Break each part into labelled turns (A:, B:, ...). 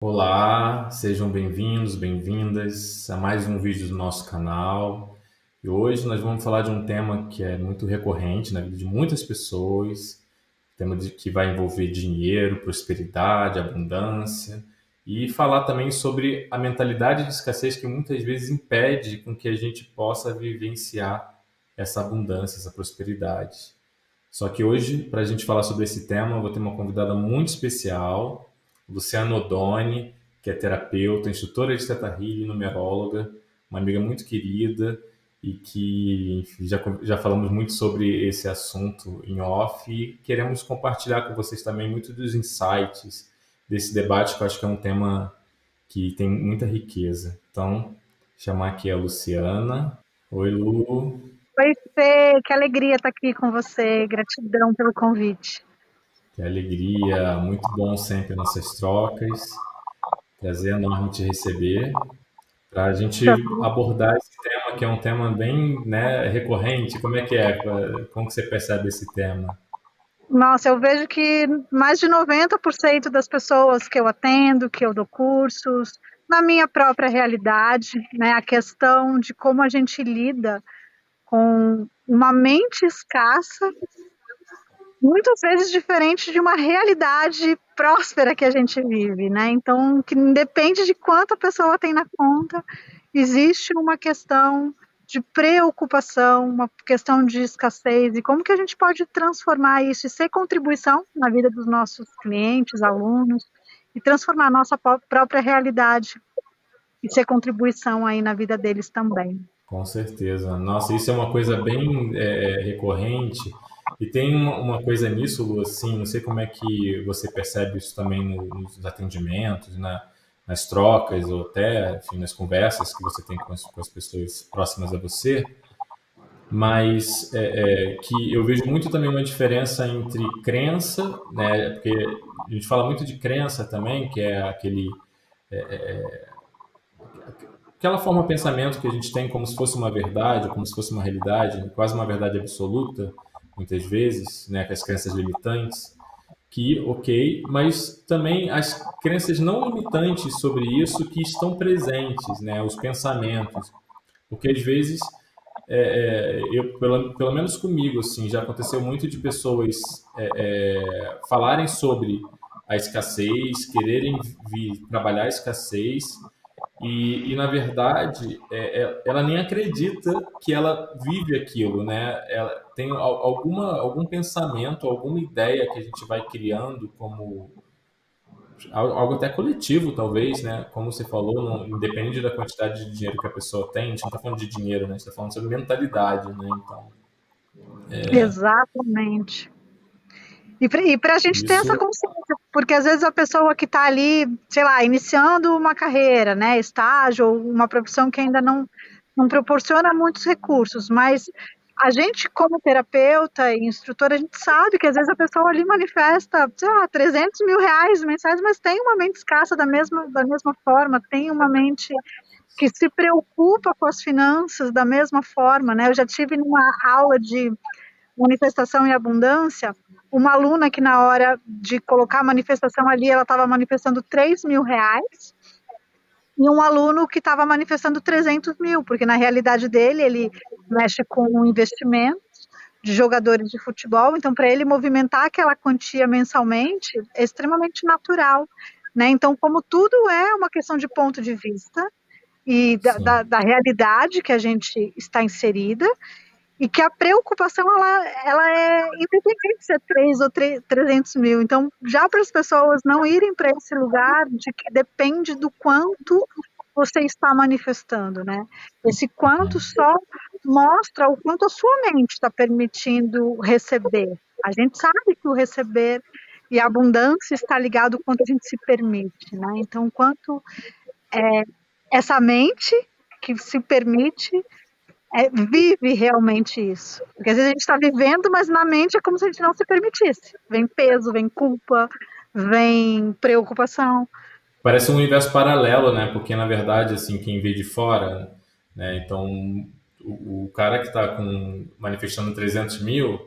A: Olá, sejam bem-vindos, bem-vindas a mais um vídeo do nosso canal. E hoje nós vamos falar de um tema que é muito recorrente na vida de muitas pessoas, que vai envolver dinheiro, prosperidade, abundância, e falar também sobre a mentalidade de escassez que muitas vezes impede com que a gente possa vivenciar essa abundância, essa prosperidade. Só que hoje, para a gente falar sobre esse tema, eu vou ter uma convidada muito especial, Luciana Odoni, que é terapeuta, instrutora de Theta Healing, numeróloga, uma amiga muito querida e que enfim, já falamos muito sobre esse assunto em off e queremos compartilhar com vocês também muito dos insights desse debate, que eu acho que é um tema que tem muita riqueza. Então, chamar aqui a Luciana. Oi, Lu.
B: Oi, Fê, que alegria estar aqui com você. Gratidão pelo convite.
A: Que alegria, muito bom sempre nossas trocas. Prazer enorme te receber para a gente abordar esse tema, que é um tema bem, né, recorrente. Como é que é? Como que você percebe esse tema?
B: Nossa, eu vejo que mais de 90% das pessoas que eu atendo, que eu dou cursos, na minha própria realidade, né, a questão de como a gente lida com uma mente escassa, muitas vezes diferente de uma realidade próspera que a gente vive, né? Então, que independe de quanto a pessoa tem na conta, existe uma questão de preocupação, uma questão de escassez, e como que a gente pode transformar isso e ser contribuição na vida dos nossos clientes, alunos, e transformar a nossa própria realidade e ser contribuição aí na vida deles também.
A: Com certeza. Nossa, isso é uma coisa bem recorrente. E tem uma coisa nisso, Lu, assim, não sei como é que você percebe isso também nos atendimentos, nas trocas, ou até, enfim, nas conversas que você tem com as pessoas próximas a você, mas que eu vejo muito também uma diferença entre crença, né? Porque a gente fala muito de crença também, que é aquela forma de pensamento que a gente tem como se fosse uma verdade, como se fosse uma realidade, quase uma verdade absoluta, muitas vezes, né? Com as crenças limitantes, que, ok, mas também as crenças não limitantes sobre isso que estão presentes, né? Os pensamentos, porque às vezes pelo menos comigo, assim, já aconteceu muito de pessoas falarem sobre a escassez, quererem trabalhar a escassez, na verdade, ela nem acredita que ela vive aquilo, né? Ela tem algum pensamento, alguma ideia que a gente vai criando como algo até coletivo, talvez, né? Como você falou, não, independe da quantidade de dinheiro que a pessoa tem, a gente não está falando de dinheiro, né? A gente está falando sobre mentalidade, né? Então,
B: Exatamente. E para a gente ter essa
A: isso,
B: consciência, porque às vezes a pessoa que está ali, sei lá, iniciando uma carreira, né, estágio, ou uma profissão que ainda não proporciona muitos recursos, mas a gente, como terapeuta e instrutora, a gente sabe que às vezes a pessoa ali manifesta, sei lá, 300 mil reais mensais, mas tem uma mente escassa da mesma forma, tem uma mente que se preocupa com as finanças da mesma forma, né? Eu já tive numa aula de manifestação e abundância, uma aluna que na hora de colocar a manifestação ali, ela estava manifestando 3 mil reais, e um aluno que estava manifestando 300 mil, porque na realidade dele, ele mexe com investimento de jogadores de futebol, então para ele movimentar aquela quantia mensalmente é extremamente natural, né? Então, como tudo é uma questão de ponto de vista e da,
A: sim.
B: da, da realidade que a gente está inserida, e que a preocupação ela é independente se é 3 ou 300 mil. Então, já para as pessoas não irem para esse lugar de que depende do quanto você está manifestando, né? Esse quanto só mostra o quanto a sua mente está permitindo receber. A gente sabe que o receber e a abundância está ligado ao quanto a gente se permite, né? Então, quanto essa mente que se permite vive realmente isso. Porque às vezes a gente está vivendo, mas na mente é como se a gente não se permitisse. Vem peso, vem culpa, vem preocupação.
A: Parece um universo paralelo, né? Porque, na verdade, assim, quem vê de fora, né? Então, o cara que está manifestando 300 mil,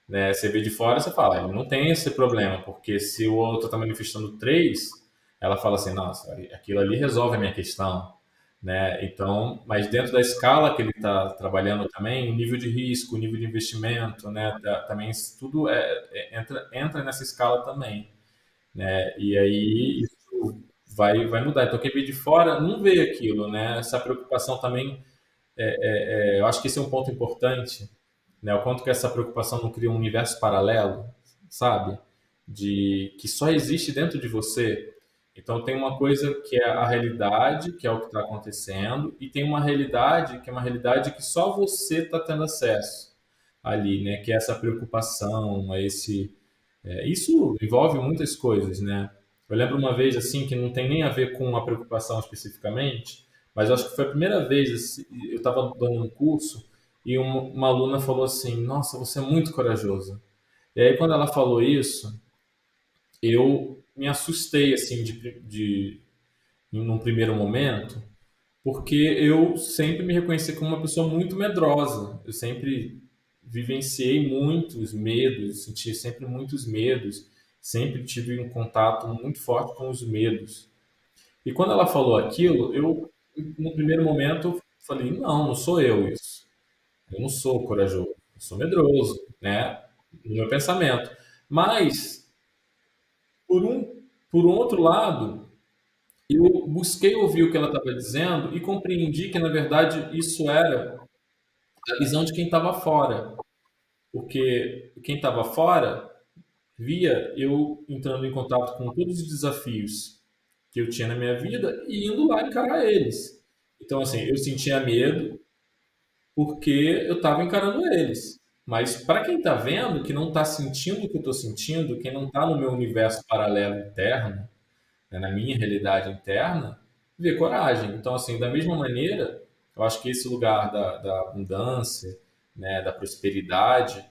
A: né? Você vê de fora, você fala, ele não tem esse problema, porque se o outro está manifestando 3, ela fala assim, nossa, aquilo ali resolve a minha questão, né? Então, mas dentro da escala que ele está trabalhando também, o nível de risco, o nível de investimento, né? Também isso tudo entra nessa escala também, né? E aí isso vai mudar. Então, quem vê de fora não vê aquilo, né? Essa preocupação também, eu acho que esse é um ponto importante, né? O quanto que essa preocupação não cria um universo paralelo, sabe? De que só existe dentro de você. Então tem uma coisa que é a realidade, que é o que está acontecendo, e tem uma realidade que é uma realidade que só você está tendo acesso ali, né? Que é essa preocupação, isso envolve muitas coisas, né? Eu lembro uma vez assim que não tem nem a ver com a preocupação especificamente, mas eu acho que foi a primeira vez assim, eu estava dando um curso e uma aluna falou assim: "Nossa, você é muito corajoso". E aí quando ela falou isso, eu me assustei assim em um primeiro momento, porque eu sempre me reconheci como uma pessoa muito medrosa. Eu sempre vivenciei muitos medos, senti sempre muitos medos, sempre tive um contato muito forte com os medos. E quando ela falou aquilo, eu, no primeiro momento, falei: não, não sou eu isso. Eu não sou corajoso, eu sou medroso, né? No meu pensamento. Mas, por por um outro lado, eu busquei ouvir o que ela estava dizendo e compreendi que, na verdade, isso era a visão de quem estava fora. Porque quem estava fora via eu entrando em contato com todos os desafios que eu tinha na minha vida e indo lá encarar eles. Então, assim, eu sentia medo porque eu estava encarando eles. Mas para quem está vendo, que não está sentindo o que eu estou sentindo, quem não está no meu universo paralelo interno, né, na minha realidade interna, ver coragem. Então, assim, da mesma maneira, eu acho que esse lugar da abundância, né, da prosperidade,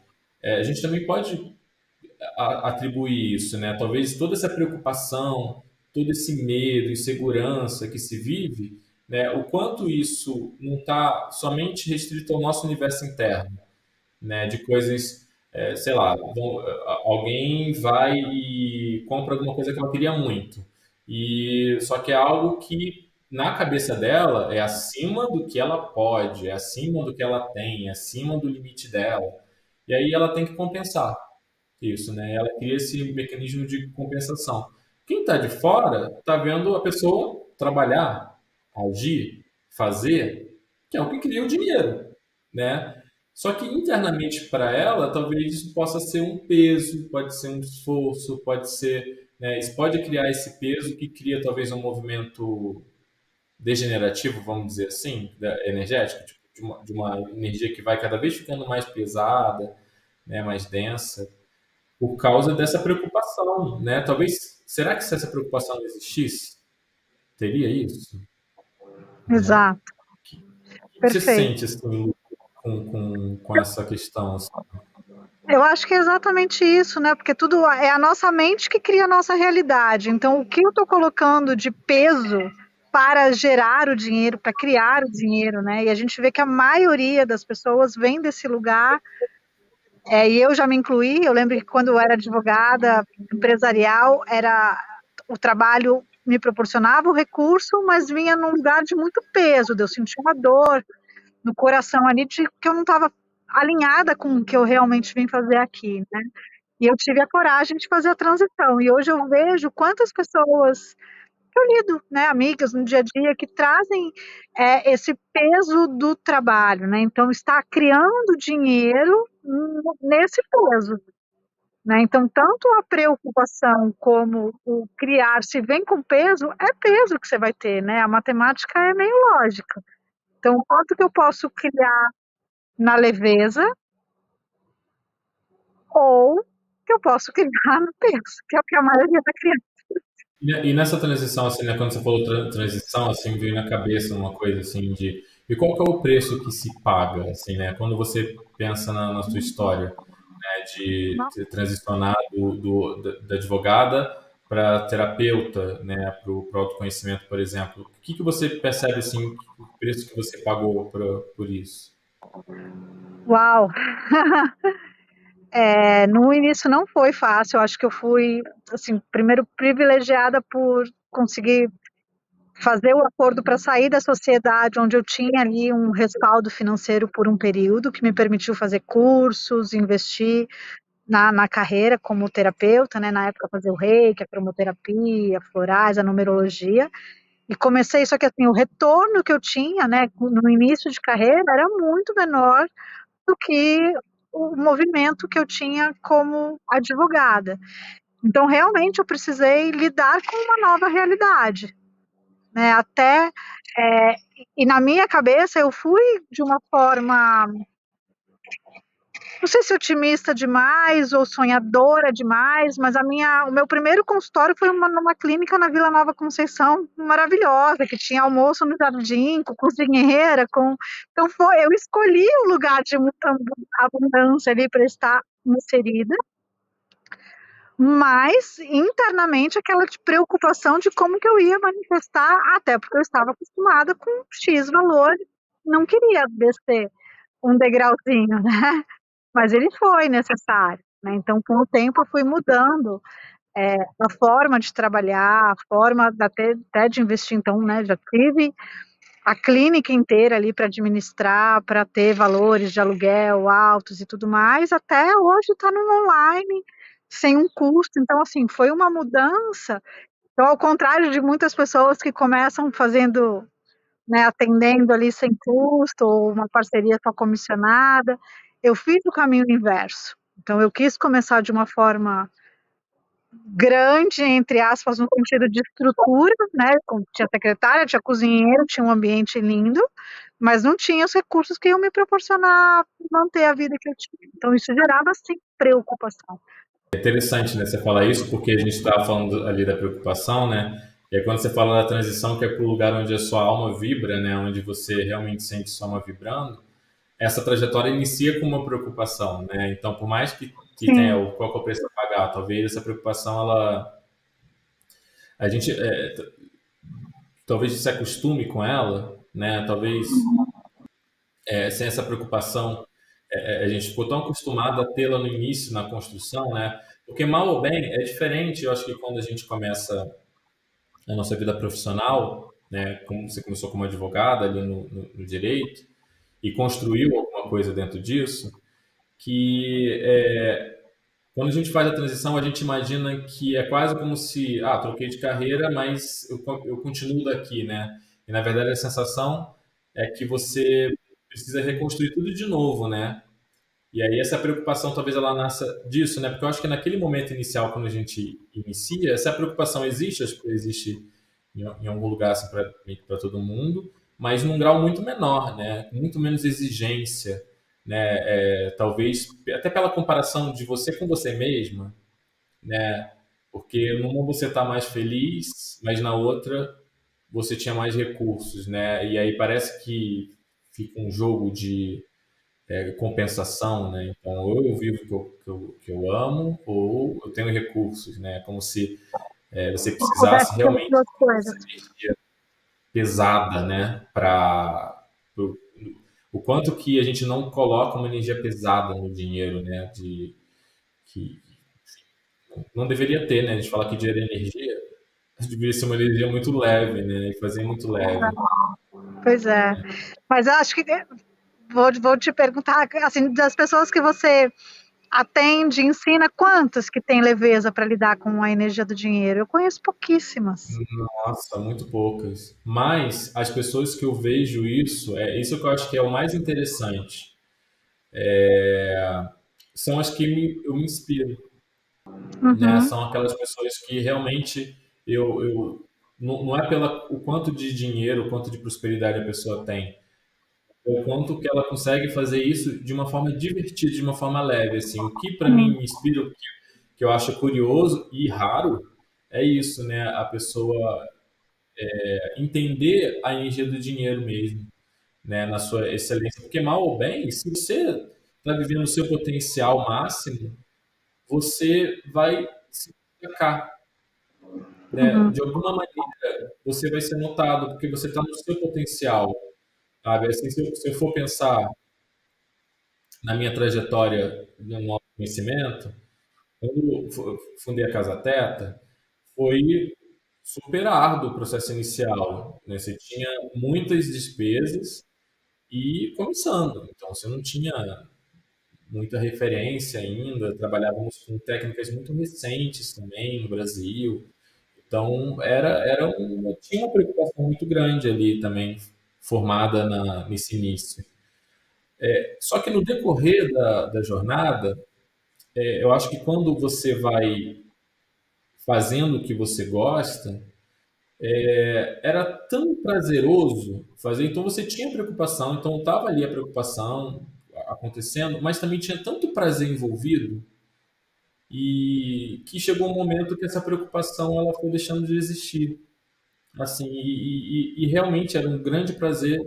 A: a gente também pode atribuir isso, né? Talvez toda essa preocupação, todo esse medo, insegurança que se vive, né? O quanto isso não está somente restrito ao nosso universo interno, né? De coisas, sei lá, alguém vai e compra alguma coisa que ela queria muito, e só que é algo que na cabeça dela é acima do que ela pode, é acima do que ela tem, é acima do limite dela, e aí ela tem que compensar isso, né? Ela cria esse mecanismo de compensação. Quem está de fora está vendo a pessoa trabalhar, agir, fazer, que é o que cria o dinheiro, né? Só que internamente para ela, talvez isso possa ser um peso, pode ser um esforço, pode ser, né? Isso pode criar esse peso que cria talvez um movimento degenerativo, vamos dizer assim, energético, tipo, de uma energia que vai cada vez ficando mais pesada, né? Mais densa por causa dessa preocupação, né? Talvez, será que se essa preocupação não existisse, teria isso, né? O
B: Exato,
A: que você
B: perfeito.
A: sente assim, com essa questão? Assim?
B: Eu acho que é exatamente isso, né? Porque tudo é a nossa mente que cria a nossa realidade. Então, o que eu estou colocando de peso para gerar o dinheiro, para criar o dinheiro, né? E a gente vê que a maioria das pessoas vem desse lugar, e eu já me incluí. Eu lembro que quando eu era advogada empresarial, era o trabalho me proporcionava o recurso, mas vinha num lugar de muito peso, de eu sentir uma dor no coração ali de que eu não estava alinhada com o que eu realmente vim fazer aqui, né? E eu tive a coragem de fazer a transição. E hoje eu vejo quantas pessoas que eu lido, né, amigas no dia a dia, que trazem esse peso do trabalho, né? Então está criando dinheiro nesse peso. Né? Então, tanto a preocupação como o criar, se vem com peso, é peso que você vai ter, né? A matemática é meio lógica. Então, quanto que eu posso criar na leveza ou que eu posso criar no peso, que é o que a maioria está criando.
A: E nessa transição, assim, né, quando você falou transição, assim, me veio na cabeça uma coisa assim de e qual que é o preço que se paga, assim, né? Quando você pensa na sua história, né, de transicionar da advogada para terapeuta, né, para o autoconhecimento, por exemplo. O que você percebe assim, o preço que você pagou por isso?
B: Uau! No início não foi fácil, eu acho que eu fui, assim, primeiro privilegiada por consegui fazer o acordo para sair da sociedade, onde eu tinha ali um respaldo financeiro por um período, que me permitiu fazer cursos, investir na carreira como terapeuta, né, na época fazer o reiki, a cromoterapia, florais, a numerologia, e comecei, só que assim, o retorno que eu tinha, né, no início de carreira era muito menor do que o movimento que eu tinha como advogada. Então, realmente, eu precisei lidar com uma nova realidade, né, até, e na minha cabeça eu fui de uma forma, não sei se otimista demais ou sonhadora demais, mas o meu primeiro consultório foi numa clínica na Vila Nova Conceição, maravilhosa, que tinha almoço no jardim, com cozinheira, então eu escolhi o lugar de muita abundância ali para estar inserida, mas internamente aquela preocupação de como que eu ia manifestar, até porque eu estava acostumada com X valor, não queria descer um degrauzinho, né? Mas ele foi necessário, né? Então, com o tempo, eu fui mudando a forma de trabalhar, a forma até de investir. Então, né, já tive a clínica inteira ali para administrar, para ter valores de aluguel altos e tudo mais, até hoje está no online, sem um custo. Então, assim, foi uma mudança. Então, ao contrário de muitas pessoas que começam fazendo, né, atendendo ali sem custo, ou uma parceria só comissionada, eu fiz o caminho inverso. Então, eu quis começar de uma forma grande, entre aspas, no sentido de estrutura, né? Tinha secretária, tinha cozinheiro, tinha um ambiente lindo, mas não tinha os recursos que iam me proporcionar manter a vida que eu tinha. Então, isso gerava, sim, preocupação.
A: É interessante, né, você falar isso, porque a gente estava falando ali da preocupação, né? E aí quando você fala da transição, que é para o lugar onde a sua alma vibra, né? Onde você realmente sente sua alma vibrando, essa trajetória inicia com uma preocupação, né? Então, por mais que tenha
B: Sim,
A: qual que é o preço a pagar, talvez essa preocupação, a gente, talvez se acostume com ela, né? Talvez sem essa preocupação, a gente ficou tão acostumado a tê-la no início, na construção, né? Porque mal ou bem é diferente, eu acho que quando a gente começa a nossa vida profissional, né? Como você começou como advogada ali no direito e construiu alguma coisa dentro disso, que quando a gente faz a transição, a gente imagina que é quase como se, troquei de carreira, mas eu continuo daqui, né? E na verdade a sensação é que você precisa reconstruir tudo de novo, né? E aí essa preocupação talvez ela nasça disso, né? Porque eu acho que naquele momento inicial, quando a gente inicia, essa preocupação existe, acho que existe em algum lugar assim, para todo mundo, mas num grau muito menor, né? Muito menos exigência, né? Talvez até pela comparação de você com você mesma, né? Porque numa você está mais feliz, mas na outra você tinha mais recursos, né? E aí parece que fica um jogo de compensação, né? Então, ou eu vivo que eu amo, ou eu tenho recursos, né? Como se você
B: pudesse
A: precisasse
B: ter
A: realmente
B: duas
A: dessa
B: coisas.
A: energia pesada, né? Para o quanto que a gente não coloca uma energia pesada no dinheiro, né? Que não deveria ter, né? A gente fala que dinheiro é energia, deveria ser uma energia muito leve, né? E fazer muito leve.
B: Pois é. Mas eu acho que vou te perguntar, assim, das pessoas que você atende, ensina, quantas que têm leveza para lidar com a energia do dinheiro? Eu conheço pouquíssimas.
A: Nossa, muito poucas. Mas as pessoas que eu vejo isso, é isso que eu acho que é o mais interessante. São as que eu me inspiro, né?
B: Uhum,
A: São aquelas pessoas que realmente não é pela o quanto de dinheiro, o quanto de prosperidade a pessoa tem, é o quanto que ela consegue fazer isso de uma forma divertida, de uma forma leve, assim. O que para mim
B: sim,
A: me inspira, o que eu acho curioso e raro, é isso, né? A pessoa entender a energia do dinheiro mesmo, né? Na sua excelência. Porque mal ou bem, se você está vivendo o seu potencial máximo, você vai se destacar, né?
B: uhum,
A: De alguma maneira, você vai ser notado, porque você está no seu potencial, sabe? Assim, se eu for pensar na minha trajetória no autoconhecimento, quando eu fundei a Casa Teta, foi super árduo o processo inicial, né? Você tinha muitas despesas e começando, então você não tinha muita referência ainda, trabalhávamos com técnicas muito recentes também no Brasil, então tinha uma preocupação muito grande ali também formada nesse início. Só que no decorrer da jornada, eu acho que quando você vai fazendo o que você gosta, era tão prazeroso fazer, então você tinha preocupação, então estava ali a preocupação acontecendo, mas também tinha tanto prazer envolvido e que chegou um momento que essa preocupação ela foi deixando de existir, assim, e realmente era um grande prazer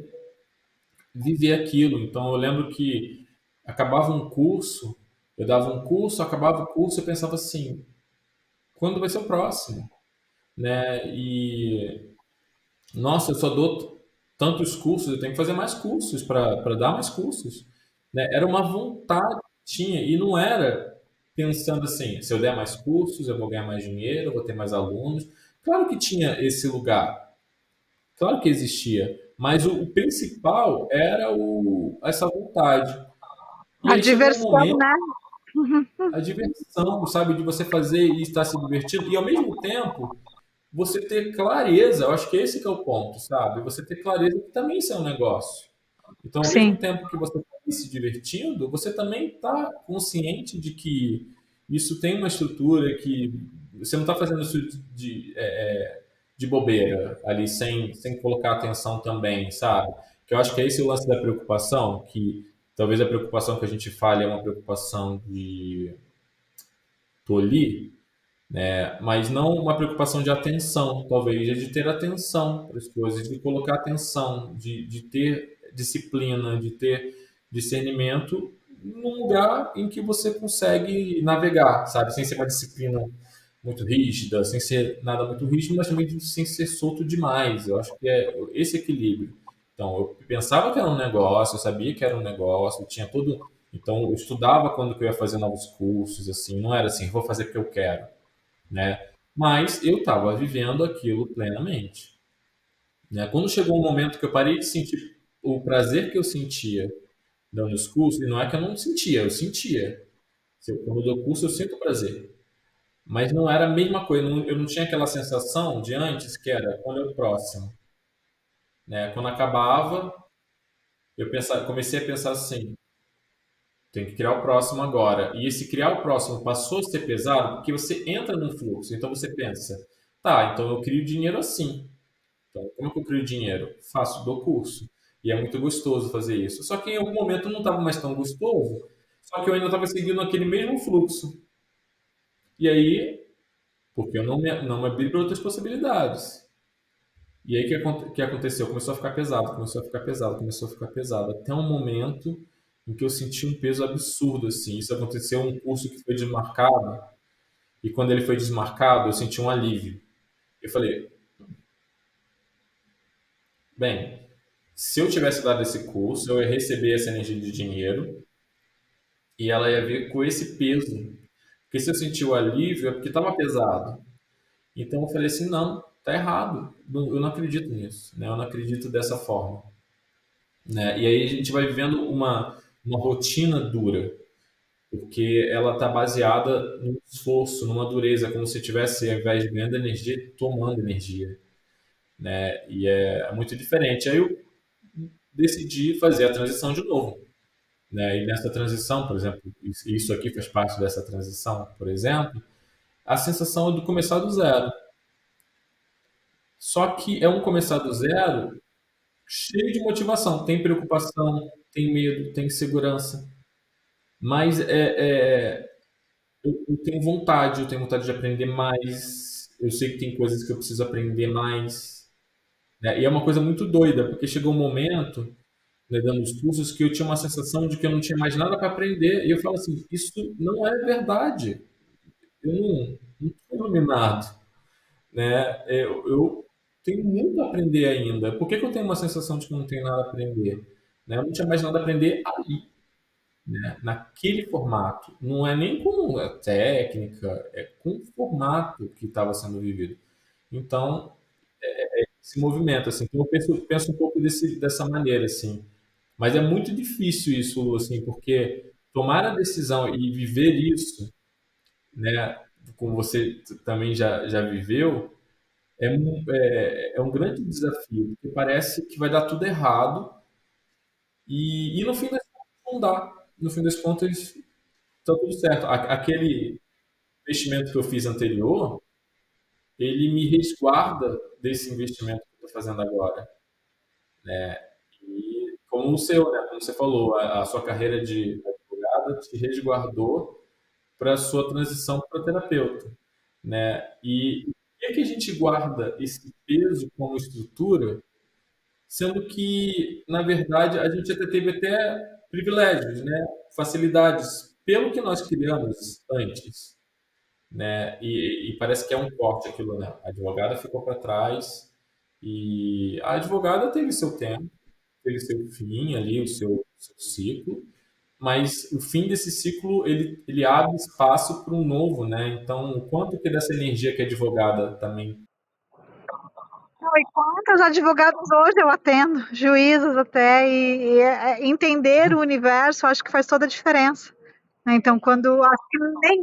A: viver aquilo. Então eu lembro que acabava um curso, eu dava um curso, acabava o curso, eu pensava assim, quando vai ser o próximo, né? E nossa, eu só dou tantos cursos, eu tenho que fazer mais cursos para dar mais cursos, né? Era uma vontade que tinha e não era pensando assim, se eu der mais cursos, eu vou ganhar mais dinheiro, eu vou ter mais alunos. Claro que tinha esse lugar, claro que existia, mas o principal era essa vontade. E
B: A
A: aí chegou um
B: diversão,
A: momento,
B: né?
A: a diversão, sabe, de você fazer e estar se divertindo, e ao mesmo tempo você ter clareza, eu acho que esse que é o ponto, sabe? Você ter clareza que também isso é um negócio. Então, ao mesmo
B: Sim.
A: tempo que você está se divertindo, você também está consciente de que isso tem uma estrutura, que você não está fazendo isso de bobeira ali, sem colocar atenção também, sabe? Que eu acho que é esse o lance da preocupação, que talvez a preocupação que a gente fale é uma preocupação de tolir, mas não uma preocupação de atenção, talvez, é de ter atenção para as coisas, de colocar atenção, de ter disciplina, de ter discernimento num lugar em que você consegue navegar, sabe? Sem ser uma disciplina muito rígida, sem ser nada muito rígido, mas também sem ser solto demais. Eu acho que é esse equilíbrio. Então, eu pensava que era um negócio, eu sabia que era um negócio, eu tinha todo. Então, eu estudava quando que eu ia fazer novos cursos, assim, não era assim, vou fazer porque eu quero, né? Mas eu estava vivendo aquilo plenamente, né? Quando chegou um momento que eu parei de sentir o prazer que eu sentia dando os cursos, e não é que eu não sentia, eu sentia. Quando eu dou curso, eu sinto prazer. Mas não era a mesma coisa, eu não tinha aquela sensação de antes, que era quando eu próximo, né? Quando acabava, comecei a pensar assim, tem que criar o próximo agora. E esse criar o próximo passou a ser pesado porque você entra num fluxo. Então você pensa, tá, então eu crio dinheiro assim. Então, como que eu crio dinheiro? Faço do curso. E é muito gostoso fazer isso. Só que em algum momento não estava mais tão gostoso, só que eu ainda estava seguindo aquele mesmo fluxo. E aí, porque eu não me abri para outras possibilidades. E aí, que aconteceu? Começou a ficar pesado, começou a ficar pesado, começou a ficar pesado. Até um momento em que eu senti um peso absurdo, assim. Isso aconteceu em um curso que foi desmarcado, e quando ele foi desmarcado, eu senti um alívio. Eu falei, bem, se eu tivesse dado esse curso, eu ia receber essa energia de dinheiro e ela ia vir com esse peso. Porque se eu senti o alívio, é porque estava pesado. Então eu falei assim, não, tá errado. Eu não acredito nisso, né? Eu não acredito dessa forma, né? E aí a gente vai vivendo uma rotina dura, porque ela está baseada num esforço, numa dureza, como se estivesse, ao invés de ganhando energia, tomando energia, né? E é muito diferente. Aí eu decidi fazer a transição de novo, né? E nessa transição, por exemplo, isso aqui faz parte dessa transição, por exemplo, a sensação é do começar do zero. Só que é um começar do zero cheio de motivação. Tem preocupação, tem medo, tem insegurança, mas eu tenho vontade, eu tenho vontade de aprender mais. Eu sei que tem coisas que eu preciso aprender mais, né? E é uma coisa muito doida, porque chegou um momento, né, dando os cursos, que eu tinha uma sensação de que eu não tinha mais nada para aprender. E eu falo assim, isso não é verdade. Eu não estou iluminado, né? Eu tenho muito a aprender ainda. Por que que eu tenho uma sensação de que eu não tenho nada a aprender? Né? Eu não tinha mais nada a aprender ali, né? Naquele formato. Não é nem com a técnica, é com o formato que estava sendo vivido. Então, esse movimento, assim, então eu penso um pouco dessa maneira, assim. Mas é muito difícil isso, Lu, assim, porque tomar a decisão e viver isso, né, como você também já viveu, é um grande desafio, porque parece que vai dar tudo errado e no fim das contas não dá. No fim das contas está tudo certo. Aquele investimento que eu fiz anterior, ele me resguarda desse investimento que eu estou fazendo agora. E como o seu, né? Como você falou, a sua carreira de advogada te resguardou para a sua transição para terapeuta, né? E por que a gente guarda esse peso como estrutura, sendo que, na verdade, a gente até teve até privilégios, né? Facilidades pelo que nós criamos antes, né? E parece que é um corte aquilo, né? A advogada ficou para trás e a advogada teve seu tempo, teve seu fim ali, seu ciclo, mas o fim desse ciclo ele abre espaço para um novo, né? Então, o quanto que dessa energia que a advogada também.
B: Não, e quantos advogados hoje eu atendo, juízes até, entender o universo, acho que faz toda a diferença. Né? Então, quando acho que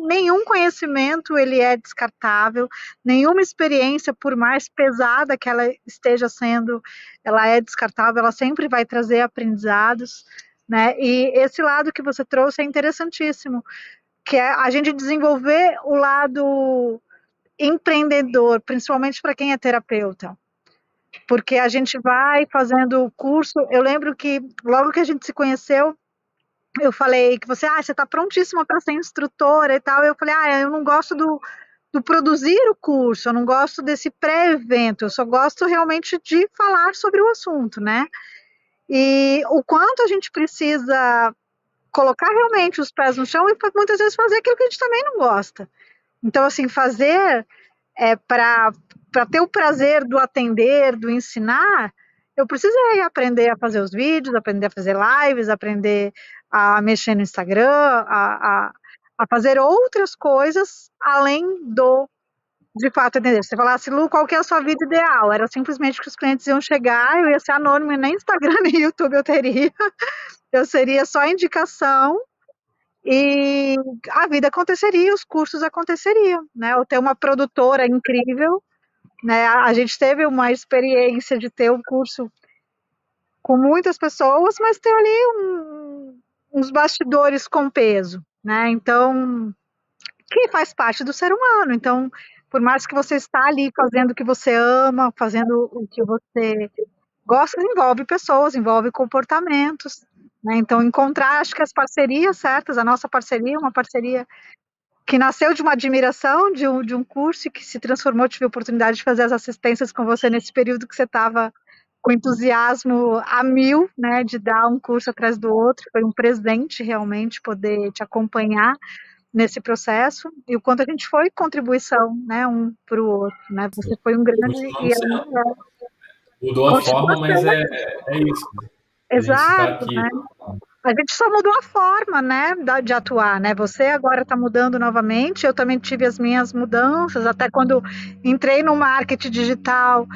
B: nenhum conhecimento ele é descartável, nenhuma experiência, por mais pesada que ela esteja sendo, ela é descartável, ela sempre vai trazer aprendizados, né? E esse lado que você trouxe é interessantíssimo, que é a gente desenvolver o lado empreendedor, principalmente para quem é terapeuta. Porque a gente vai fazendo o curso. Eu lembro que logo que a gente se conheceu, eu falei que você está prontíssima para ser instrutora e tal. Eu falei, eu não gosto do produzir o curso, eu não gosto desse pré-evento, eu só gosto realmente de falar sobre o assunto, né? E o quanto a gente precisa colocar realmente os pés no chão e muitas vezes fazer aquilo que a gente também não gosta. Então, assim, fazer para ter o prazer do atender, do ensinar, eu precisei aprender a fazer os vídeos, aprender a fazer lives, aprender a mexer no Instagram, a fazer outras coisas além do de fato atender. Você falasse, Lu, qual que é a sua vida ideal? Era simplesmente que os clientes iam chegar, eu ia ser anônimo, nem Instagram nem YouTube eu teria, eu seria só indicação e a vida aconteceria, os cursos aconteceriam, né? Eu ter uma produtora incrível, né? A gente teve uma experiência de ter um curso com muitas pessoas, mas ter ali uns bastidores com peso, né? Então, que faz parte do ser humano. Então, por mais que você está ali fazendo o que você ama, fazendo o que você gosta, envolve pessoas, envolve comportamentos, né? Então, encontrar, acho que as parcerias certas, a nossa parceria é uma parceria que nasceu de uma admiração de um curso e que se transformou, tive a oportunidade de fazer as assistências com você nesse período que você estava com entusiasmo a mil, né, de dar um curso atrás do outro, foi um presente realmente poder te acompanhar nesse processo, e o quanto a gente foi contribuição, né, um para o outro, né, você foi um grande, e
A: Continuamos sendo. Mudou a
B: continua
A: forma, mas
B: sendo,
A: é isso. A gente está
B: exato,
A: aqui.
B: né, a gente só mudou a forma, né, de atuar, né? Você agora está mudando novamente. Eu também tive as minhas mudanças, até quando entrei no marketing digital,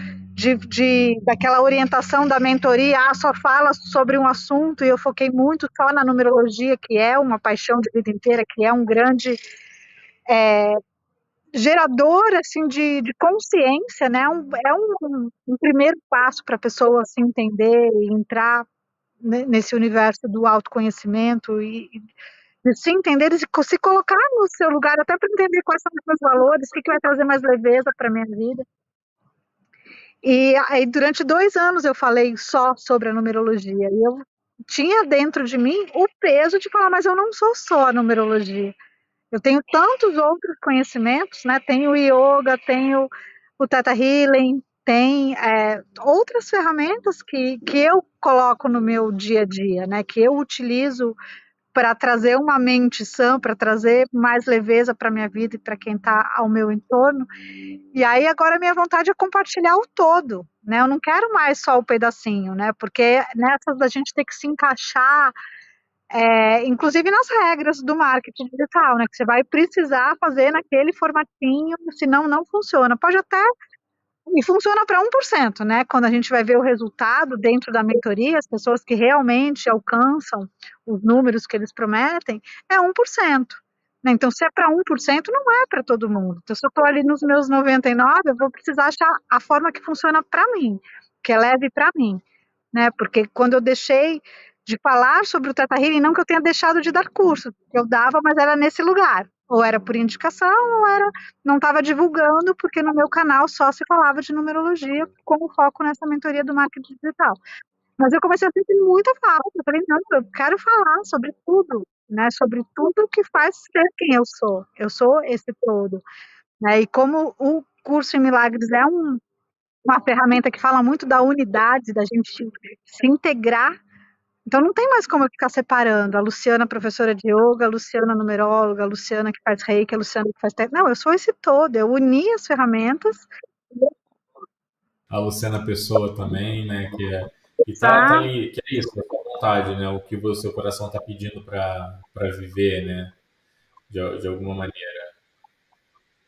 B: daquela orientação da mentoria, só fala sobre um assunto, e eu foquei muito só na numerologia, que é uma paixão de vida inteira, que é um grande gerador assim de consciência, né? Um primeiro passo para a pessoa se entender e entrar nesse universo do autoconhecimento e de se entender e se colocar no seu lugar, até para entender quais são os meus valores, o que vai trazer mais leveza para a minha vida. E aí, durante 2 anos, eu falei só sobre a numerologia. E eu tinha dentro de mim o peso de falar, mas eu não sou só a numerologia. Eu tenho tantos outros conhecimentos, né? Tenho o yoga, tenho o Theta Healing, tem outras ferramentas que eu coloco no meu dia a dia, né? Que eu utilizo para trazer uma mente sã, para trazer mais leveza para minha vida e para quem está ao meu entorno. E aí agora a minha vontade é compartilhar o todo, né? Eu não quero mais só o pedacinho, né? Porque nessas da gente ter que se encaixar, inclusive nas regras do marketing digital, né? Que você vai precisar fazer naquele formatinho, senão não funciona. Pode até E funciona para 1%, né? Quando a gente vai ver o resultado dentro da mentoria, as pessoas que realmente alcançam os números que eles prometem, é 1%. Né? Então, se é para 1%, não é para todo mundo. Então, se eu estou ali nos meus 99, eu vou precisar achar a forma que funciona para mim, que é leve para mim. Né? Porque quando eu deixei de falar sobre o Teta Healing, não que eu tenha deixado de dar curso, eu dava, mas era nesse lugar. Ou era por indicação, ou era não estava divulgando, porque no meu canal só se falava de numerologia, com foco nessa mentoria do marketing digital. Mas eu comecei a sentir muita falta. Eu falei, não, eu quero falar sobre tudo, né? Sobre tudo que faz ser quem eu sou. Eu sou esse todo. Né? E como o curso em milagres é uma ferramenta que fala muito da unidade, da gente se integrar. Então não tem mais como eu ficar separando a Luciana, professora de yoga, a Luciana numeróloga, a Luciana que faz reiki, a Luciana que faz técnica. Não, eu sou esse todo, eu uni as ferramentas.
A: A Luciana Pessoa também, né?
B: Tá?
A: Que é isso, a sua vontade, né? O que o seu coração está pedindo para viver, né? De alguma maneira.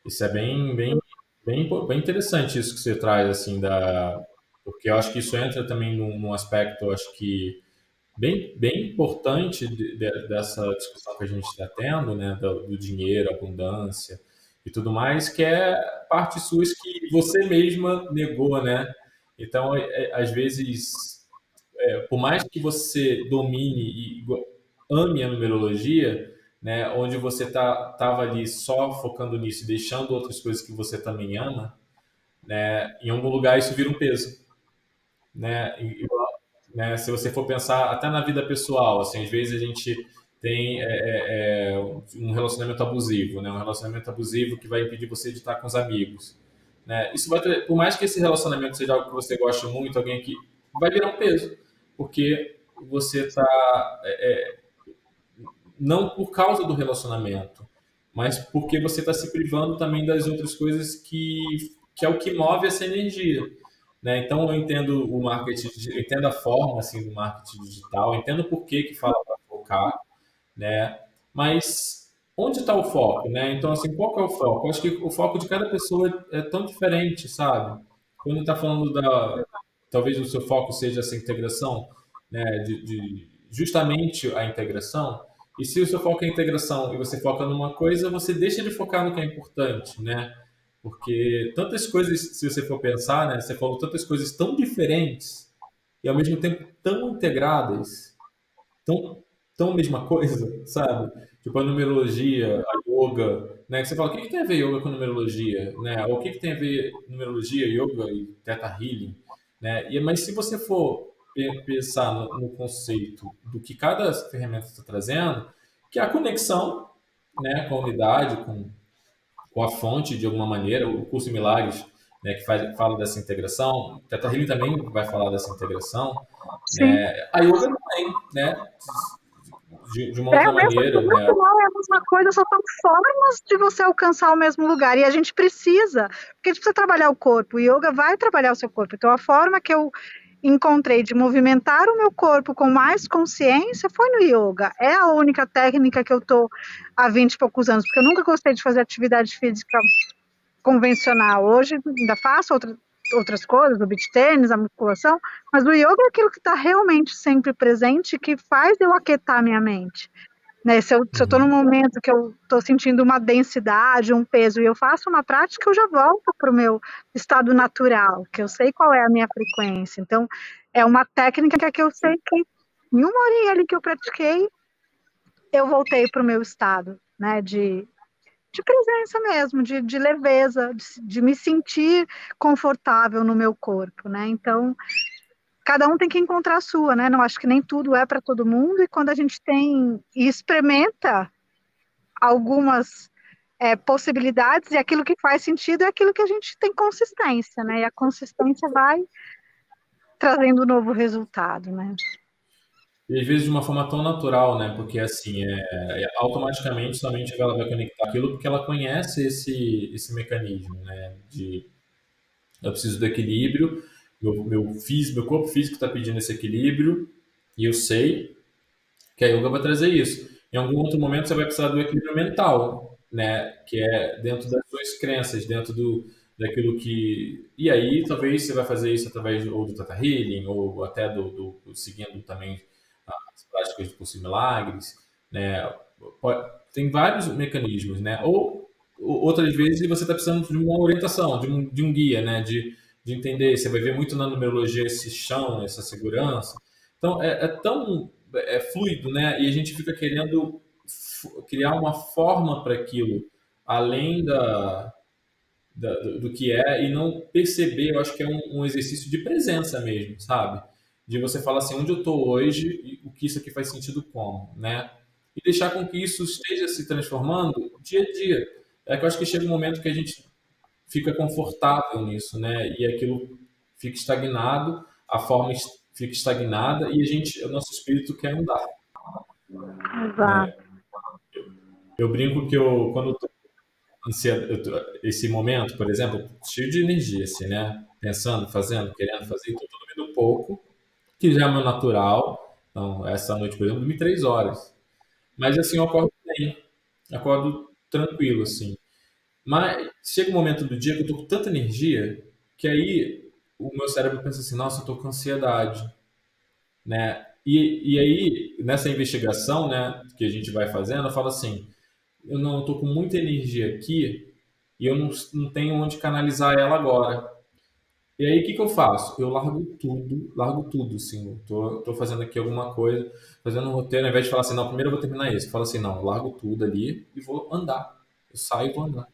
A: Isso é bem interessante isso que você traz, assim, porque eu acho que isso entra também num aspecto, eu acho que bem importante dessa discussão que a gente está tendo, né, do dinheiro, abundância e tudo mais, que é parte suas que você mesma negou, né? Então, às vezes, por mais que você domine e ame a numerologia, né, onde você tava ali só focando nisso, e deixando outras coisas que você também ama, né, em algum lugar isso vira um peso, né? Né? Se você for pensar até na vida pessoal, assim, às vezes a gente tem um relacionamento abusivo, né? Um relacionamento abusivo que vai impedir você de estar com os amigos, né? Isso por mais que esse relacionamento seja algo que você gosta muito, alguém que vai virar um peso, porque você está não por causa do relacionamento, mas porque você está se privando também das outras coisas que é o que move essa energia. Né? Então, eu entendo o marketing, eu entendo a forma assim, do marketing digital, entendo por que fala para focar, né? Mas onde está o foco? Né? Então, assim, qual que é o foco? Eu acho que o foco de cada pessoa é tão diferente, sabe? Quando está falando talvez o seu foco seja essa integração, né? Justamente a integração, e se o seu foco é a integração e você foca numa coisa, você deixa de focar no que é importante, né? Porque tantas coisas, se você for pensar, né? Você falou tantas coisas tão diferentes e ao mesmo tempo tão integradas, tão mesma coisa, sabe? Tipo a numerologia, a yoga, né? Que você fala, o que que tem a ver yoga com numerologia, né? Ou o que que tem a ver numerologia, yoga e Theta Healing, né? Mas se você for pensar no conceito do que cada ferramenta está trazendo, que é a conexão, né, com a unidade, com a fonte de alguma maneira, o curso de Milagres, né, que fala dessa integração, o Theta Healing também vai falar dessa integração,
B: Sim.
A: né? A yoga também, né? De uma
B: É
A: outra
B: a mesma,
A: maneira,
B: no
A: né?
B: final é a mesma coisa, só são formas de você alcançar o mesmo lugar. E a gente precisa, porque a gente precisa trabalhar o corpo. O yoga vai trabalhar o seu corpo. Então, a forma que eu encontrei de movimentar o meu corpo com mais consciência foi no yoga. É a única técnica que eu estou há 20 e poucos anos, porque eu nunca gostei de fazer atividade física convencional. Hoje ainda faço outras coisas, o beach tênis, a musculação, mas o yoga é aquilo que está realmente sempre presente, que faz eu aquietar a minha mente. Né? Se eu estou num
A: Uhum.
B: momento que eu estou sentindo uma densidade, um peso, e eu faço uma prática, eu já volto para o meu estado natural, que eu sei qual é a minha frequência. Então, é uma técnica que eu sei que em uma horinha ali que eu pratiquei, eu voltei para o meu estado, né, de presença mesmo, de leveza, de me sentir confortável no meu corpo, né? Então, cada um tem que encontrar a sua, né? Não acho que nem tudo é para todo mundo, e quando a gente tem e experimenta algumas possibilidades, e aquilo que faz sentido é aquilo que a gente tem consistência, né? E a consistência vai trazendo um novo resultado, né?
A: E às vezes de uma forma tão natural, né? Porque assim, automaticamente sua mente ela vai conectar aquilo porque ela conhece esse mecanismo, né? Eu preciso do equilíbrio, meu corpo físico está pedindo esse equilíbrio e eu sei que a yoga vai trazer isso. Em algum outro momento você vai precisar do equilíbrio mental, né? Que é dentro das suas crenças, dentro daquilo que... E aí, talvez você vai fazer isso através ou do Tata Healing, ou até seguindo também as práticas do curso de milagres, né? Tem vários mecanismos, né? Ou outras vezes você está precisando de uma orientação, de um guia, né? De entender. Você vai ver muito na numerologia esse chão, essa segurança. Então, é tão fluido, né? E a gente fica querendo criar uma forma para aquilo, além do que é, e não perceber. Eu acho que é um exercício de presença mesmo, sabe? De você falar assim, onde eu estou hoje e o que isso aqui faz sentido como, né? E deixar com que isso esteja se transformando dia a dia. É que eu acho que chega um momento que a gente fica confortável nisso, né? E aquilo fica estagnado, a forma fica estagnada e o nosso espírito quer andar, né?
B: Exato.
A: Eu brinco que quando eu tô esse momento, por exemplo, cheio de energia, assim, né? Pensando, fazendo, querendo fazer, então tô dormindo pouco, que já é meu natural. Então, essa noite, por exemplo, eu dormi 3 horas. Mas assim, eu acordo bem, acordo tranquilo, assim. Mas chega um momento do dia que eu tô com tanta energia que aí o meu cérebro pensa assim, nossa, eu tô com ansiedade, né? E aí, nessa investigação, né, que a gente vai fazendo, eu falo assim, eu não estou com muita energia aqui e eu não tenho onde canalizar ela agora. E aí, o que que eu faço? Eu largo tudo, assim. Eu tô fazendo aqui alguma coisa, fazendo um roteiro, ao invés de falar assim, não, primeiro eu vou terminar isso. Eu falo assim, não, eu largo tudo ali e vou andar. Eu saio e vou andar.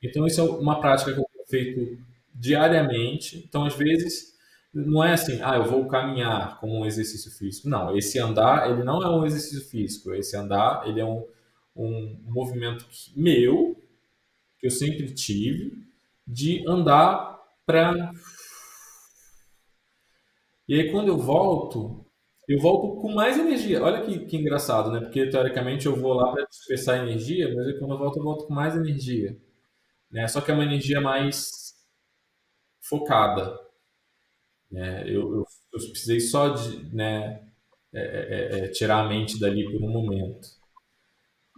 A: Então, isso é uma prática que eu tenho feito diariamente. Então, às vezes, não é assim, eu vou caminhar como um exercício físico. Não, esse andar, ele não é um exercício físico. Esse andar, ele é um movimento meu, que eu sempre tive, de andar para... E aí, quando eu volto com mais energia. Olha que engraçado, né? Porque, teoricamente, eu vou lá para dispersar energia, mas aí, quando eu volto com mais energia, né? Só que é uma energia mais focada, né? Eu precisei só de, né, tirar a mente dali por um momento.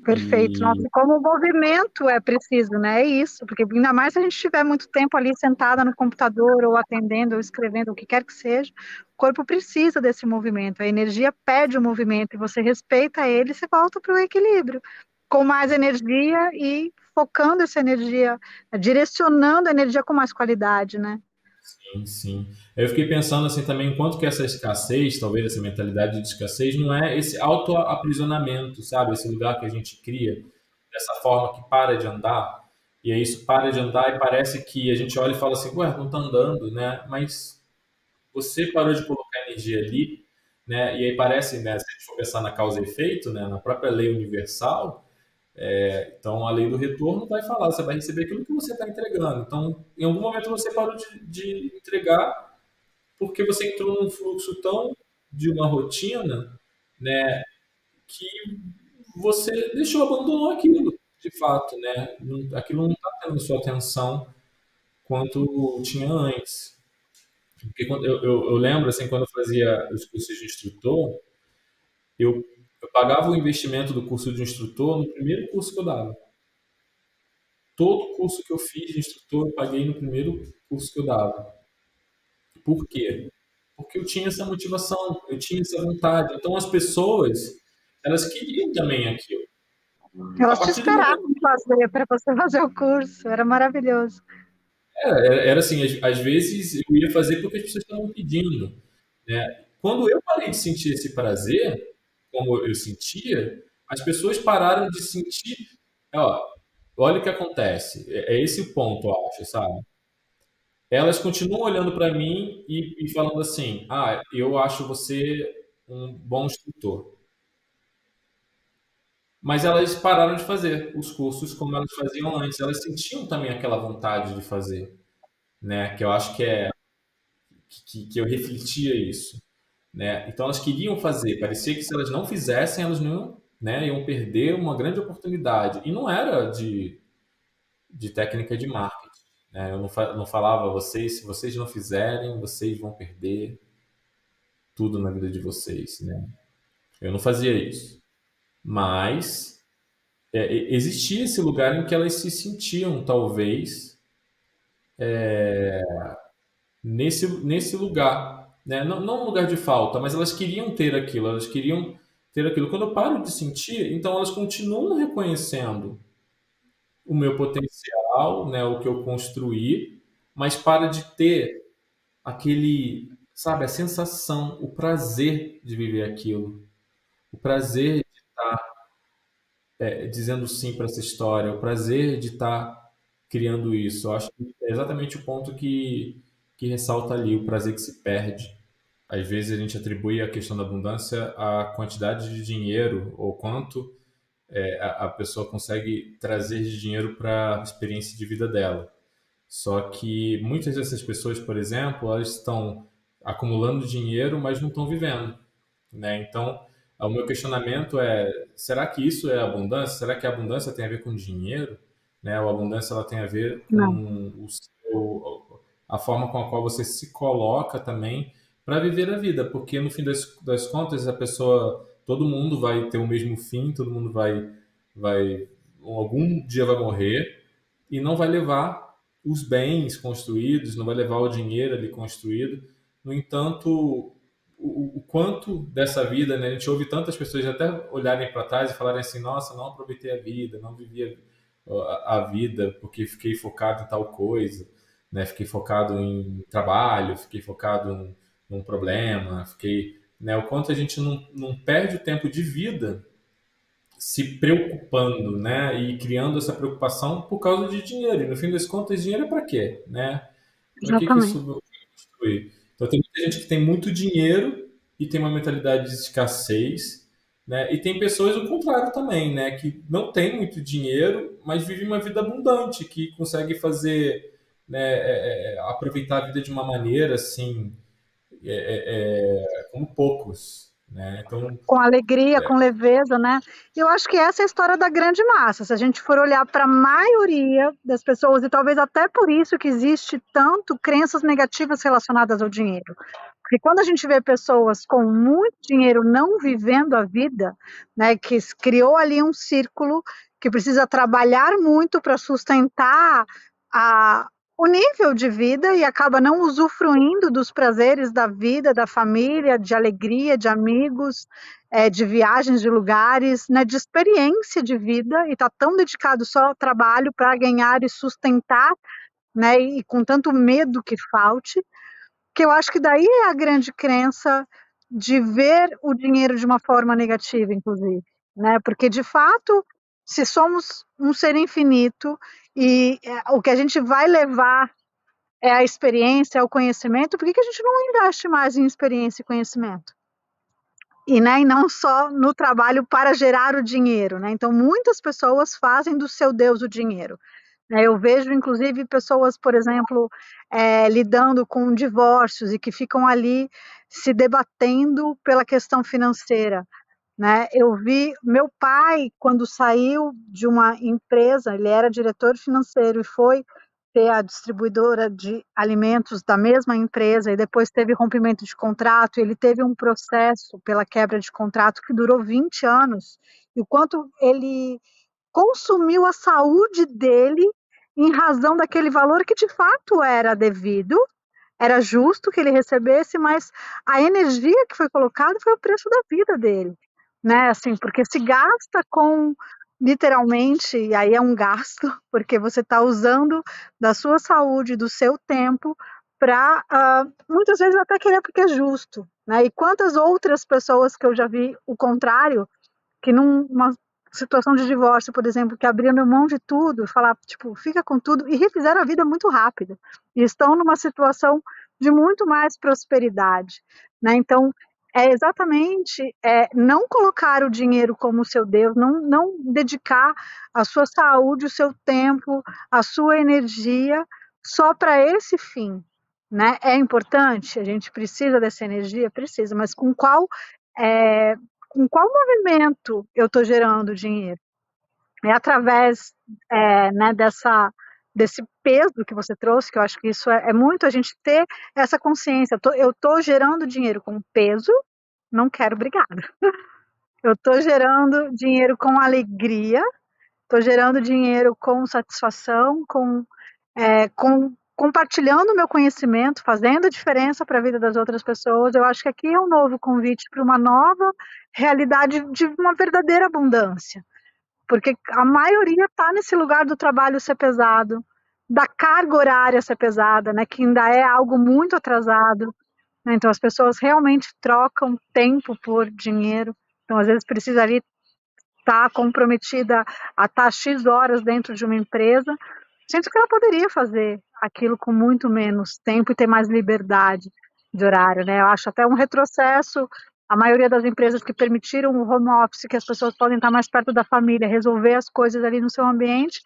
B: Perfeito. Nossa,
A: E
B: e como o movimento é preciso, né? É isso, porque ainda mais se a gente estiver muito tempo ali sentada no computador, ou atendendo, ou escrevendo, o que quer que seja, o corpo precisa desse movimento, a energia pede o movimento, e você respeita ele, você volta para o equilíbrio, com mais energia e focando essa energia, direcionando a energia com mais qualidade, né?
A: sim, sim. Eu fiquei pensando assim também, quanto que essa escassez, talvez essa mentalidade de escassez, não é esse autoaprisionamento, sabe? Esse lugar que a gente cria, dessa forma que para de andar, e aí isso para de andar e parece que a gente olha e fala assim, ué, não tá andando, né? Mas você parou de colocar energia ali, né? E aí parece, né, se a gente for pensar na causa e efeito, né, na própria lei universal, então a lei do retorno vai falar, você vai receber aquilo que você está entregando. Então, em algum momento você parou de entregar porque você entrou num fluxo tão de uma rotina, né, que você abandonou aquilo, de fato, né? Aquilo não está tendo sua atenção quanto tinha antes. Porque eu lembro, assim, quando eu fazia os cursos de instrutor, eu, eu pagava o investimento do curso de instrutor no primeiro curso que eu dava. Todo curso que eu fiz de instrutor, eu paguei no primeiro curso que eu dava. Por quê? Porque eu tinha essa motivação, eu tinha essa vontade. Então as pessoas, elas queriam também aquilo. A
B: Elas te
A: partir do momento
B: esperavam fazer para você fazer o curso, era maravilhoso.
A: era assim, às vezes eu ia fazer porque as pessoas estavam pedindo, né? Quando eu parei de sentir esse prazer, como eu sentia, as pessoas pararam de sentir. Ó, olha o que acontece. É esse o ponto, eu acho, sabe? Elas continuam olhando para mim e falando assim: eu acho você um bom instrutor. Mas elas pararam de fazer os cursos como elas faziam antes. Elas sentiam também aquela vontade de fazer, né? Que eu acho que eu refletia isso, né? Então elas queriam fazer. Parecia que se elas não fizessem, elas não iam, né, iam perder uma grande oportunidade. E não era de técnica de marketing, né? Eu não falava vocês, se vocês não fizerem, vocês vão perder tudo na vida de vocês, né? Eu não fazia isso. Mas existia esse lugar em que elas se sentiam, talvez, nesse lugar, né? Não um lugar de falta, mas elas queriam ter aquilo, elas queriam ter aquilo. Quando eu paro de sentir, então elas continuam reconhecendo o meu potencial, né? O que eu construí, mas para de ter aquele, sabe, a sensação, o prazer de viver aquilo, o prazer dizendo sim para essa história, o prazer de estar criando isso. Eu acho que é exatamente o ponto que ressalta ali, o prazer que se perde. Às vezes a gente atribui a questão da abundância à quantidade de dinheiro ou quanto a pessoa consegue trazer de dinheiro para a experiência de vida dela. Só que muitas dessas pessoas, por exemplo, elas estão acumulando dinheiro, mas não estão vivendo, né? Então, o meu questionamento é: será que isso é abundância? Será que a abundância tem a ver com dinheiro? Né? Ou a abundância ela tem a ver
B: Não.
A: com a forma com a qual você se coloca também para viver a vida? Porque no fim das contas, a pessoa, todo mundo vai ter o mesmo fim, todo mundo vai, algum dia vai morrer e não vai levar os bens construídos, não vai levar o dinheiro ali construído. No entanto, o quanto dessa vida, né, a gente ouve tantas pessoas até olharem para trás e falarem assim: nossa, não aproveitei a vida, não vivi a vida porque fiquei focado em tal coisa, né, fiquei focado em trabalho, fiquei focado num problema, fiquei. Né, o quanto a gente não perde o tempo de vida se preocupando, né, e criando essa preocupação por causa de dinheiro. E no fim das contas, dinheiro é para quê, né? Para que
B: Exatamente.
A: isso construir? Então tem muita gente que tem muito dinheiro e tem uma mentalidade de escassez, né? E tem pessoas o contrário também, né, que não tem muito dinheiro, mas vive uma vida abundante, que consegue fazer, né, aproveitar a vida de uma maneira assim, como poucos, né? Então,
B: Com alegria, com leveza, né? E eu acho que essa é a história da grande massa. Se a gente for olhar para a maioria das pessoas, e talvez até por isso que existe tanto crenças negativas relacionadas ao dinheiro. Porque quando a gente vê pessoas com muito dinheiro não vivendo a vida, né, que criou ali um círculo que precisa trabalhar muito para sustentar a, o nível de vida e acaba não usufruindo dos prazeres da vida, da família, de alegria, de amigos, de viagens, de lugares, né, de experiência de vida, e está tão dedicado só ao trabalho para ganhar e sustentar, né, e com tanto medo que falte, que eu acho que daí é a grande crença de ver o dinheiro de uma forma negativa, inclusive, né? Porque de fato, se somos um ser infinito e o que a gente vai levar é a experiência, é o conhecimento, por que que a gente não investe mais em experiência e conhecimento? E, né, e não só no trabalho para gerar o dinheiro, né? Então, muitas pessoas fazem do seu Deus o dinheiro. Eu vejo, inclusive, pessoas, por exemplo, lidando com divórcios e que ficam ali se debatendo pela questão financeira, né? Eu vi meu pai, quando saiu de uma empresa, ele era diretor financeiro e foi ter a distribuidora de alimentos da mesma empresa e depois teve rompimento de contrato, ele teve um processo pela quebra de contrato que durou 20 anos, e o quanto ele consumiu a saúde dele em razão daquele valor que de fato era devido, era justo que ele recebesse, mas a energia que foi colocada foi o preço da vida dele, né? Assim, porque se gasta com literalmente, e aí é um gasto, porque você está usando da sua saúde, do seu tempo, para muitas vezes até querer porque é justo, né? E quantas outras pessoas que eu já vi o contrário, que numa situação de divórcio, por exemplo, que abriram mão de tudo, falar, tipo, fica com tudo, e refizeram a vida muito rápido, e estão numa situação de muito mais prosperidade, né? Então, é exatamente não colocar o dinheiro como seu Deus, não dedicar a sua saúde, o seu tempo, a sua energia só para esse fim, né? É importante, a gente precisa dessa energia, precisa, mas é, com qual movimento eu estou gerando dinheiro? É através, né, desse peso que você trouxe, que eu acho que isso é muito a gente ter essa consciência. Eu estou gerando dinheiro com peso, não quero, obrigada. Eu estou gerando dinheiro com alegria, estou gerando dinheiro com satisfação, com compartilhando o meu conhecimento, fazendo diferença para a vida das outras pessoas. Eu acho que aqui é um novo convite para uma nova realidade de uma verdadeira abundância, porque a maioria está nesse lugar do trabalho ser pesado, da carga horária ser pesada, né, que ainda é algo muito atrasado, né, então as pessoas realmente trocam tempo por dinheiro, então às vezes precisaria estar comprometida a estar X horas dentro de uma empresa, sendo que ela poderia fazer aquilo com muito menos tempo e ter mais liberdade de horário, né? Eu acho até um retrocesso a maioria das empresas que permitiram o home office, que as pessoas podem estar mais perto da família, resolver as coisas ali no seu ambiente,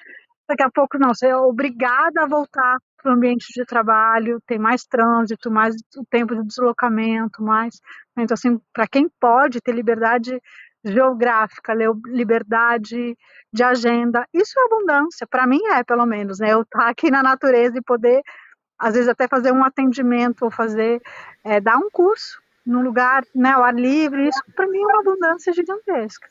B: daqui a pouco não, você é obrigada a voltar para o ambiente de trabalho, tem mais trânsito, mais o tempo de deslocamento, mais. Então, assim, para quem pode ter liberdade geográfica, liberdade de agenda, isso é abundância, para mim é, pelo menos, né? Eu estar aqui na natureza e poder, às vezes, até fazer um atendimento ou fazer, dar um curso num lugar, né, ao ar livre, isso para mim é uma abundância gigantesca.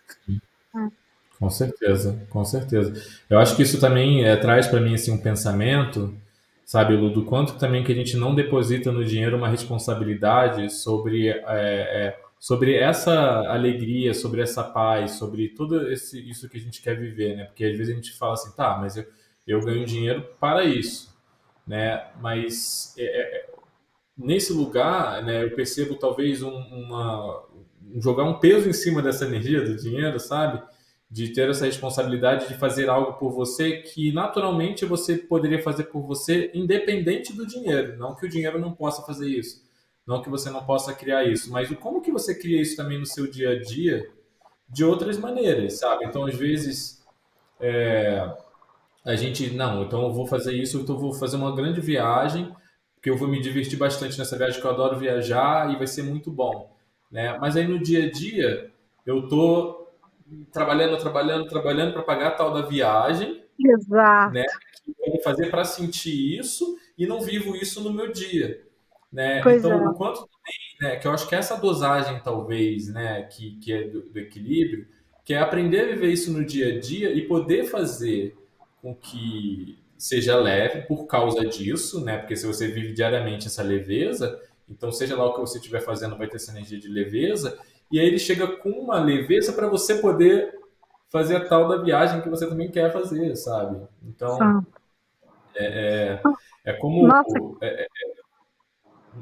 A: Com certeza, com certeza. Eu acho que isso também traz para mim assim, um pensamento, sabe, Lu, do quanto também que a gente não deposita no dinheiro uma responsabilidade sobre essa alegria, sobre essa paz, sobre tudo isso que a gente quer viver, né? Porque às vezes a gente fala assim, tá, mas eu ganho dinheiro para isso, né? Mas nesse lugar, né, eu percebo talvez jogar um peso em cima dessa energia do dinheiro, sabe? De ter essa responsabilidade de fazer algo por você que naturalmente você poderia fazer por você independente do dinheiro. Não que o dinheiro não possa fazer isso, não que você não possa criar isso, mas como que você cria isso também no seu dia a dia de outras maneiras, sabe? Então, às vezes, a gente, não, então eu vou fazer isso, então eu vou fazer uma grande viagem, porque eu vou me divertir bastante nessa viagem, que eu adoro viajar e vai ser muito bom, né? Mas aí no dia a dia, eu tô trabalhando para pagar a tal da viagem, né?
B: Exato,
A: Que eu vou fazer para sentir isso e não vivo isso no meu dia, né?
B: pois é,
A: Então, o quanto também, né, que eu acho que essa dosagem talvez, né, que é do equilíbrio, que é aprender a viver isso no dia a dia e poder fazer com que seja leve por causa disso, né? Porque se você vive diariamente essa leveza, então seja lá o que você estiver fazendo, vai ter essa energia de leveza, e aí ele chega com uma leveza para você poder fazer a tal da viagem que você também quer fazer, sabe? Então,
B: são.
A: é como
B: Nossa,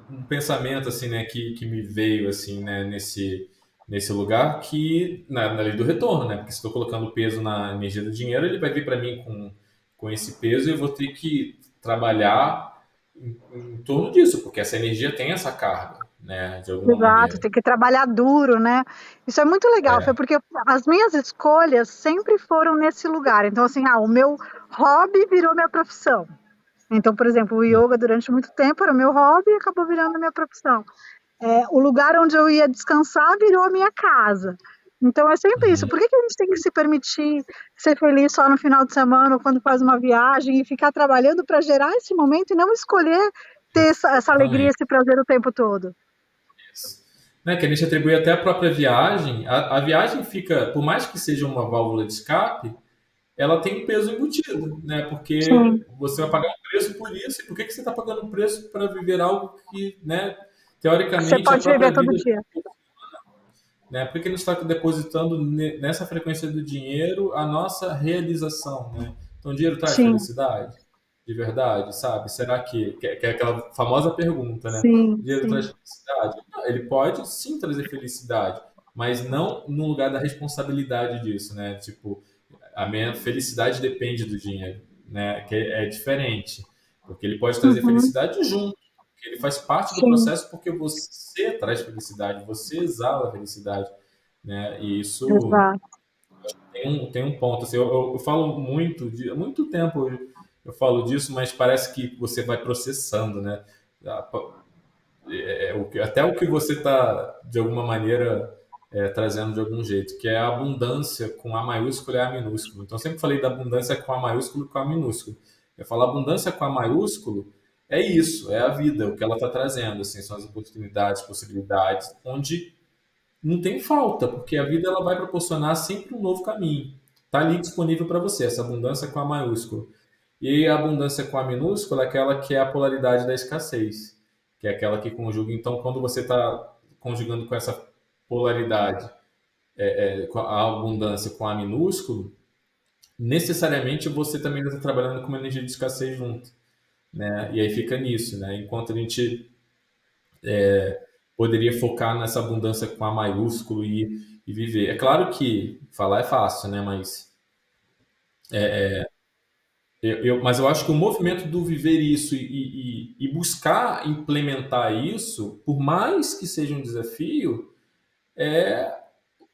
A: um pensamento assim, né, que me veio assim, né, nesse lugar que na lei do retorno, né? Porque se estou colocando peso na energia do dinheiro, ele vai vir para mim com esse peso e eu vou ter que trabalhar em torno disso, porque essa energia tem essa carga, né, de alguma
B: exato,
A: maneira.
B: tem que trabalhar duro, né? Isso é muito legal, foi porque as minhas escolhas sempre foram nesse lugar. Então, assim, o meu hobby virou minha profissão. Então, por exemplo, o yoga durante muito tempo era o meu hobby e acabou virando minha profissão. O lugar onde eu ia descansar virou a minha casa. Então é sempre isso.
A: Uhum.
B: Por que a gente tem que se permitir ser feliz só no final de semana ou quando faz uma viagem e ficar trabalhando para gerar esse momento e não escolher ter essa alegria,
A: Exatamente.
B: esse prazer o tempo todo?
A: Né, que a gente atribui até a própria viagem. A viagem fica, por mais que seja uma válvula de escape, ela tem um peso embutido, né? Porque
B: Sim.
A: você vai pagar um preço por isso, e por que que você está pagando um preço para viver algo que, né,
B: Você
A: teoricamente a
B: pode viver
A: própria
B: todo
A: vida,
B: dia.
A: né? Por que a gente está depositando nessa frequência do dinheiro a nossa realização, né? Então, o dinheiro traz
B: Sim,
A: felicidade? De verdade, sabe? Será que é aquela famosa pergunta, né? O
B: sim,
A: dinheiro traz
B: sim.
A: felicidade? Não, ele pode sim trazer felicidade, mas não no lugar da responsabilidade disso, né? Tipo, a minha felicidade depende do dinheiro, né? Que é diferente, porque ele pode trazer
B: Uhum,
A: felicidade junto, porque ele faz parte do
B: sim,
A: processo porque você traz felicidade, você exala a felicidade, né? E isso
B: exato.
A: tem um ponto. Assim, eu falo há muito tempo eu falo disso, mas parece que você vai processando, né? Até o que você está, de alguma maneira, trazendo de algum jeito, que é a abundância com A maiúsculo e A minúsculo. Então, eu sempre falei da abundância com A maiúsculo e com A minúsculo. Eu falo abundância com A maiúsculo é isso, é a vida, o que ela está trazendo, assim, são as oportunidades, possibilidades, onde não tem falta, porque a vida ela vai proporcionar sempre um novo caminho. Está ali disponível para você, essa abundância com A maiúsculo. E a abundância com A minúscula é aquela que é a polaridade da escassez, que é aquela que conjuga. Então, quando você está conjugando com essa polaridade, com a abundância com A minúsculo, necessariamente você também está trabalhando com uma energia de escassez junto, né? E aí fica nisso, né? Enquanto a gente poderia focar nessa abundância com A maiúsculo e viver. É claro que falar é fácil, né? Mas eu acho que o movimento do viver isso e buscar implementar isso, por mais que seja um desafio, é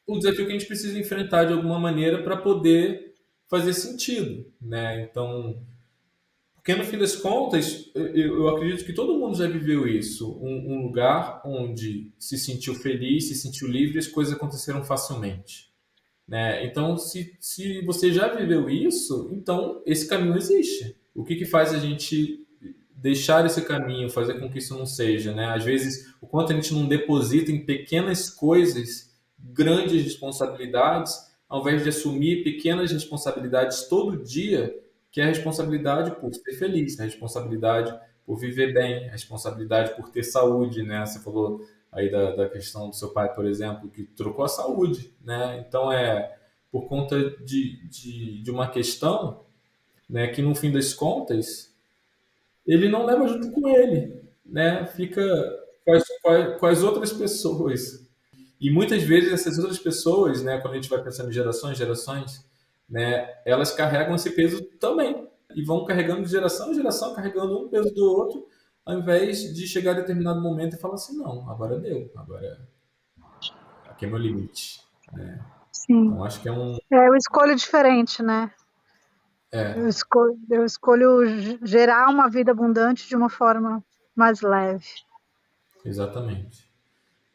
A: o desafio que a gente precisa enfrentar de alguma maneira para poder fazer sentido, né? Então, porque no fim das contas, eu acredito que todo mundo já viveu isso, um lugar onde se sentiu feliz, se sentiu livre, as coisas aconteceram facilmente, né? Então, se você já viveu isso, então esse caminho existe. O que faz a gente deixar esse caminho, fazer com que isso não seja, né? Às vezes, o quanto a gente não deposita em pequenas coisas, grandes responsabilidades, ao invés de assumir pequenas responsabilidades todo dia, que é a responsabilidade por ser feliz, a responsabilidade por viver bem, a responsabilidade por ter saúde, né? Você falou aí da questão do seu pai, por exemplo, que trocou a saúde, né? Então é por conta de uma questão, né, que no fim das contas ele não leva junto com ele, né? Fica com as outras pessoas. E muitas vezes essas outras pessoas, né, quando a gente vai pensando em gerações, né, elas carregam esse peso também e vão carregando de geração em geração, carregando um peso do outro, ao invés de chegar a determinado momento e falar assim, não, agora deu, agora aqui é meu limite, né?
B: Sim.
A: Então acho que é um
B: Eu escolho diferente, né? Eu escolho gerar uma vida abundante de uma forma mais leve.
A: exatamente.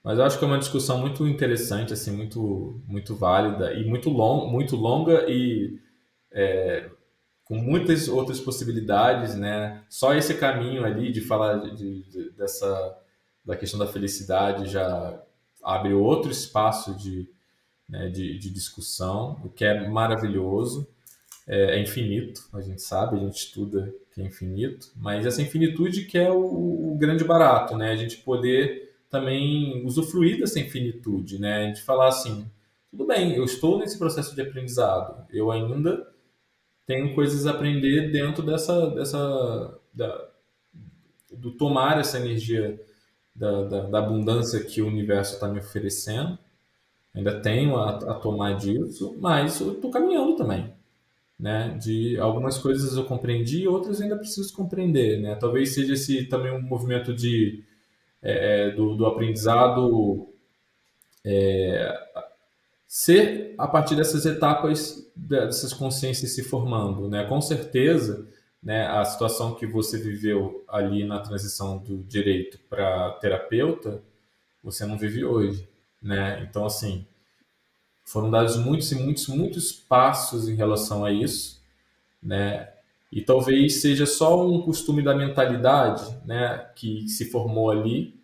A: Mas eu acho que é uma discussão muito interessante, assim, muito válida e muito longa e com muitas outras possibilidades, né? Só esse caminho ali de falar dessa da questão da felicidade já abre outro espaço de discussão, o que é maravilhoso, é infinito, a gente sabe, a gente estuda que é infinito, mas essa infinitude que é o grande barato, né? A gente poder também usufruir dessa infinitude, né? A gente falar assim, tudo bem, eu estou nesse processo de aprendizado, eu ainda tenho coisas a aprender dentro do tomar essa energia da abundância que o universo está me oferecendo. Ainda tenho a tomar disso, mas eu estou caminhando também, né? De algumas coisas eu compreendi, outras ainda preciso compreender, né? Talvez seja esse também um movimento do aprendizado ser a partir dessas etapas, dessas consciências se formando, né? Com certeza, né, a situação que você viveu ali na transição do direito para terapeuta, você não vive hoje, né? Então, assim, foram dados muitos e muitos passos em relação a isso, né? E talvez seja só um costume da mentalidade, né, que se formou ali,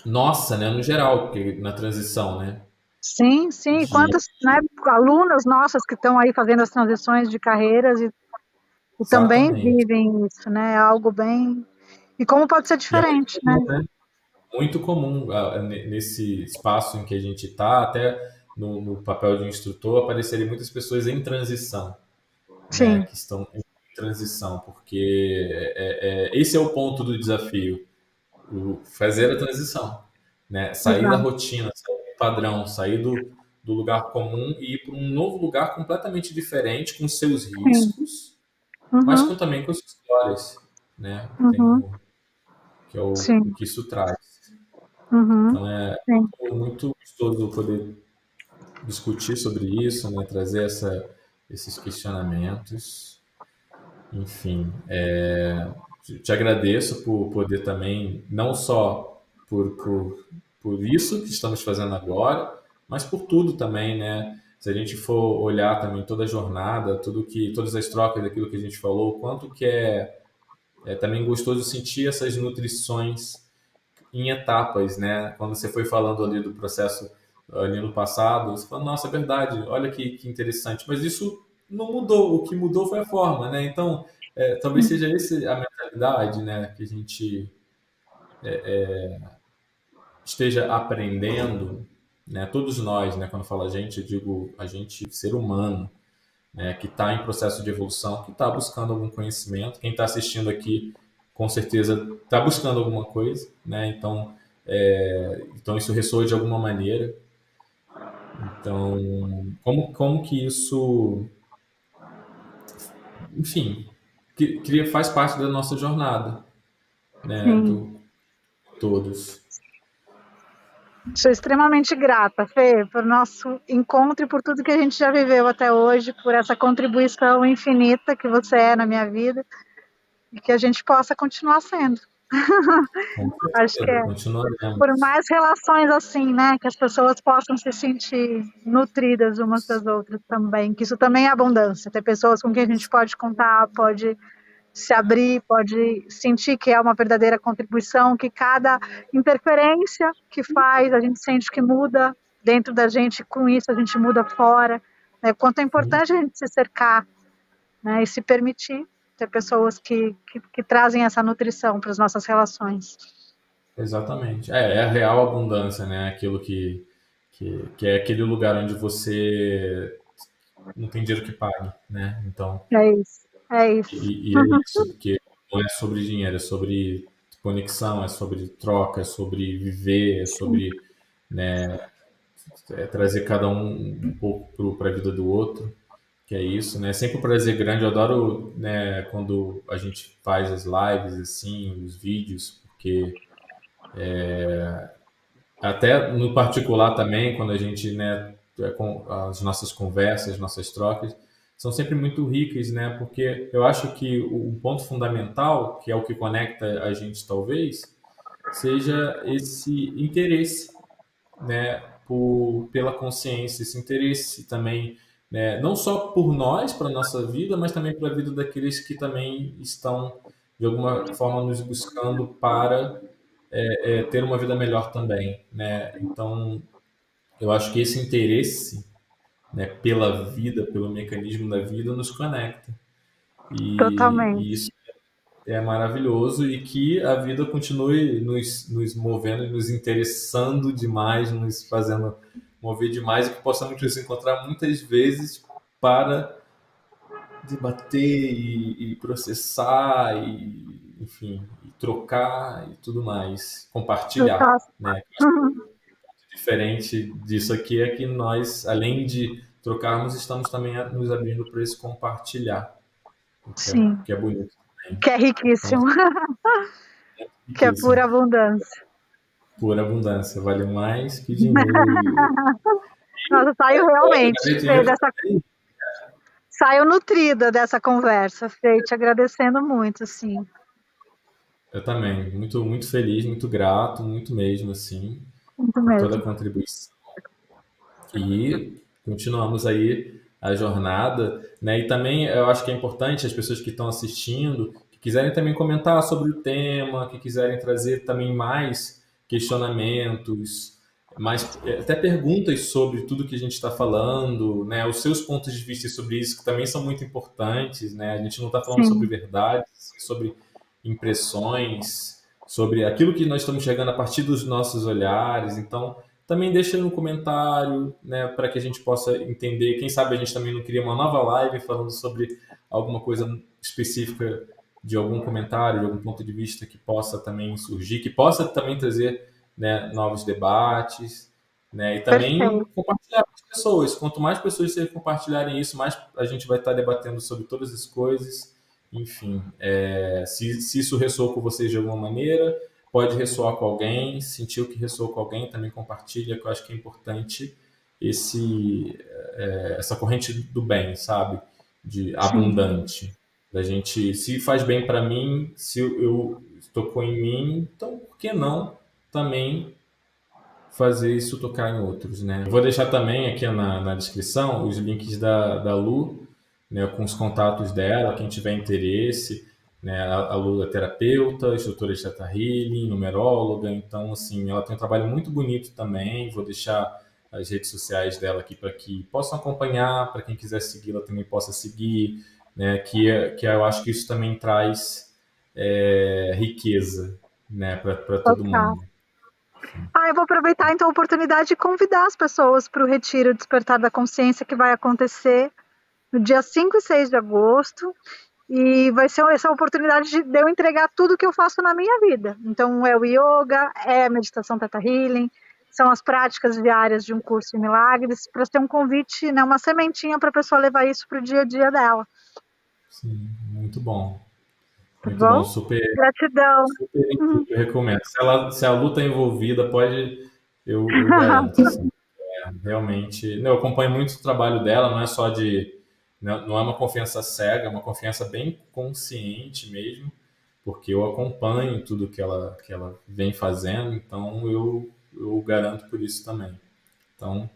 A: nossa, né, no geral, porque na transição, né,
B: Sim, sim.
A: de
B: Quantas, né, alunas nossas que estão aí fazendo as transições de carreiras e também
A: exatamente.
B: vivem isso, né? É algo bem. E como pode ser
A: E é muito
B: diferente, né?
A: comum, né? Muito comum nesse espaço em que a gente está, até no papel de instrutor, aparecerem muitas pessoas em transição, né,
B: Sim,
A: que estão em transição, porque esse é o ponto do desafio, fazer a transição, né, sair da
B: exato.
A: rotina, sair do padrão, sair do lugar comum e ir para um novo lugar completamente diferente, com seus
B: Sim.
A: riscos, mas
B: Uhum,
A: também com suas glórias, né,
B: uhum,
A: que é o
B: sim.
A: que isso traz.
B: Uhum,
A: Então é
B: sim.
A: muito gostoso poder discutir sobre isso, né? Trazer esses questionamentos. Enfim, te agradeço por poder também, não só por isso que estamos fazendo agora, mas por tudo também, né? Se a gente for olhar também toda a jornada, todas as trocas daquilo que a gente falou, o quanto que é também gostoso sentir essas nutrições em etapas, né? Quando você foi falando ali do processo ali no passado, você fala, nossa, é verdade, olha que interessante. Mas isso não mudou, o que mudou foi a forma, né? Então, talvez seja esse a mentalidade, né, que a gente esteja aprendendo, né, todos nós, né, quando eu falo a gente, eu digo a gente, ser humano, né, que está em processo de evolução, que está buscando algum conhecimento. Quem está assistindo aqui, com certeza, está buscando alguma coisa, né? Então isso ressoa de alguma maneira. Então, como que isso, enfim, faz parte da nossa jornada, né?
B: Sim.
A: Do todos.
B: Sou extremamente grata, Fê, por nosso encontro e por tudo que a gente já viveu até hoje, por essa contribuição infinita que você é na minha vida e que a gente possa continuar sendo.
A: Com
B: Acho que
A: certeza, continuaremos.
B: por mais relações assim, né, que as pessoas possam se sentir nutridas umas das outras também, que isso também é abundância, ter pessoas com quem a gente pode contar, pode se abrir, pode sentir que é uma verdadeira contribuição, que cada interferência que faz, a gente sente que muda dentro da gente, com isso a gente muda fora, né? Quanto é importante a gente se cercar, né, e se permitir ter pessoas que trazem essa nutrição para as nossas relações.
A: Exatamente. É a real abundância, né? Aquilo que é aquele lugar onde você não tem dinheiro que pague, né? Então,
B: É isso, é isso.
A: e é isso, porque não é sobre dinheiro, é sobre conexão, é sobre troca, é sobre viver, é
B: Sim,
A: sobre, né, trazer cada um pouco para a vida do outro, que é isso, né? Sempre um prazer grande. Eu adoro, né, quando a gente faz as lives assim, os vídeos, porque até no particular também, quando a gente, né, com as nossas conversas, nossas trocas, são sempre muito ricas, né? Porque eu acho que o ponto fundamental, que é o que conecta a gente talvez, seja esse interesse, né, pela consciência, esse interesse também, né, não só por nós, para a nossa vida, mas também para a vida daqueles que também estão, de alguma forma, nos buscando para ter uma vida melhor também, né? Então, eu acho que esse interesse, né, pela vida, pelo mecanismo da vida, nos conecta. E
B: totalmente,
A: isso é maravilhoso e que a vida continue nos movendo e nos interessando demais, nos fazendo mover demais e que possamos nos encontrar muitas vezes para debater e processar e, enfim, e trocar e tudo mais, compartilhar,
B: total.
A: né? Diferente disso aqui é que nós, além de trocarmos, estamos também nos abrindo para esse compartilhar,
B: Sim,
A: que é bonito também.
B: que é
A: Então,
B: riquíssimo, que é
A: riquíssimo.
B: pura abundância.
A: Pura abundância, vale mais que dinheiro.
B: Nossa, saiu realmente, Fê,
A: Dinheiro também.
B: saiu nutrida dessa conversa, Fê, te agradecendo muito, assim,
A: Eu também, muito, muito feliz, muito grato, muito mesmo, assim,
B: muito
A: por toda a
B: mesmo.
A: contribuição. E continuamos aí a jornada, né? E também eu acho que é importante as pessoas que estão assistindo, que quiserem também comentar sobre o tema, que quiserem trazer também mais questionamentos, mais até perguntas sobre tudo que a gente está falando, né? Os seus pontos de vista sobre isso que também são muito importantes, né? A gente não está falando sobre
B: Sim,
A: verdades, sobre impressões, sobre aquilo que nós estamos chegando a partir dos nossos olhares. Então, também deixa no comentário, né, para que a gente possa entender. Quem sabe a gente também não cria uma nova live falando sobre alguma coisa específica de algum comentário, de algum ponto de vista que possa também surgir, que possa também trazer, né, novos debates, né, e também
B: perfeito.
A: compartilhar com as pessoas. Quanto mais pessoas vocês compartilharem isso, mais a gente vai estar debatendo sobre todas as coisas. Enfim, se isso ressoou com vocês de alguma maneira, pode ressoar com alguém, sentiu que ressoou com alguém, também compartilha, que eu acho que é importante essa corrente do bem, sabe? De
B: Sim,
A: abundante. Da gente, se faz bem para mim, se eu tocou em mim, então por que não também fazer isso tocar em outros, né? Eu vou deixar também aqui na descrição os links da Lu, né, com os contatos dela, quem tiver interesse, né? A Lu é terapeuta, instrutora de Theta Healing, numeróloga, então, assim, ela tem um trabalho muito bonito também. Vou deixar as redes sociais dela aqui para que possam acompanhar, para quem quiser segui-la também possa seguir, né? Que eu acho que isso também traz riqueza, né, para todo
B: Total.
A: mundo.
B: Eu vou aproveitar então a oportunidade de convidar as pessoas para o Retiro Despertar da Consciência, que vai acontecer no dia 5 e 6 de agosto. E vai ser essa oportunidade de eu entregar tudo que eu faço na minha vida. Então, é o yoga, é a meditação Theta Healing, são as práticas diárias de um curso de milagres, para ser um convite, né, uma sementinha para a pessoa levar isso para o dia a dia dela.
A: Sim, muito bom.
B: Tá
A: Muito bom,
B: bom?
A: super,
B: Gratidão.
A: super eu recomendo. Se a luta é envolvida, eu garanto, assim. Realmente, eu acompanho muito o trabalho dela, não é só não é uma confiança cega, é uma confiança bem consciente mesmo, porque eu acompanho tudo que ela vem fazendo, então eu garanto por isso também. Então,